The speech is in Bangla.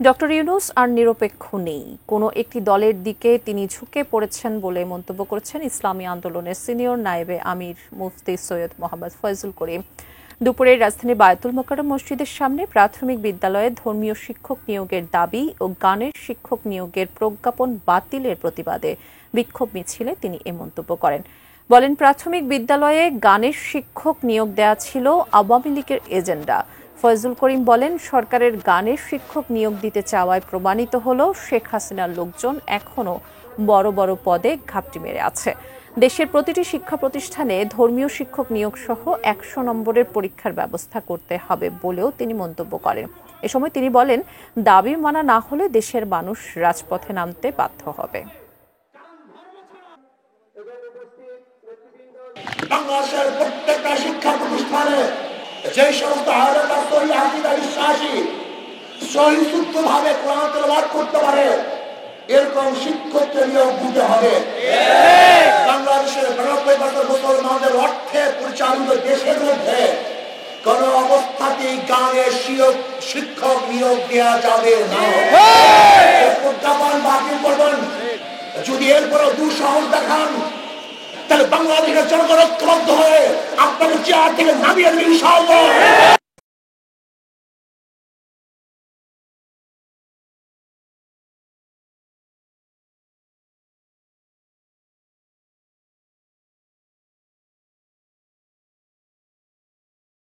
ডক্টর ইউনূস আর নিরপেক্ষ নেই, কোনো একটি দলের দিকে তিনি ঝুঁকে পড়েছেন বলে মন্তব্য করেছেন ইসলামী আন্দোলনের সিনিয়র নায়েবে আমির মুফতি সৈয়দ মোহাম্মদ ফয়জুল করিম। দুপুরে রাজধানীর বায়তুল মোকাররম মসজিদের সামনে প্রাথমিক বিদ্যালয়ে ধর্মীয় শিক্ষক নিয়োগের দাবি ও গানের শিক্ষক নিয়োগের প্রজ্ঞাপন বাতিলের প্রতিবাদে বিক্ষোভ মিছিলে তিনি এ মন্তব্য করেন। বলেন, প্রাথমিক বিদ্যালয়ে গানের শিক্ষক নিয়োগ দেওয়া ছিল আওয়ামী লীগের এজেন্ডা। ফয়জুল করিম বলেন, সরকারের গানের শিক্ষক নিয়োগ দিতে চাওয়ায় প্রমাণিত হলো শেখ হাসিনার লোকজন এখনো বড় বড় পদে ঘাপটি মেরে আছে। দেশের প্রতিটি শিক্ষা প্রতিষ্ঠানে ধর্মীয় শিক্ষক নিয়োগ সহ ১০০ নম্বরের পরীক্ষার ব্যবস্থা করতে হবে বলেও তিনি মন্তব্য করেন। এ সময় তিনি বলেন, দাবি মানা না হলে দেশের মানুষ রাজপথে নামতে বাধ্য হবে। বাংলাদেশের প্রত্যেকটা শিক্ষা প্রতিষ্ঠানে যে সমস্ত বিশ্বাসী সহিষ্ণুভাবে কোরআন তেলাওয়াত করতে পারে এরকম শিক্ষককে নিয়োগ দিতে হবে। বাংলাদেশের ৯২% মুসলমানদের অর্থে পরিচালিত দেশের মধ্যে কোন অবস্থাতেই গানের শিক্ষক নিয়োগ দেওয়া যাবে না। প্রজ্ঞাপন বাতিল করবেন। যদি এরপরও দুঃসাহস দেখান তাহলে বাংলাদেশের জনগণ ঐক্যবদ্ধ হয়ে আপনাকে চেয়ার থেকে নামিয়ে দেবে ইনশাআল্লাহ।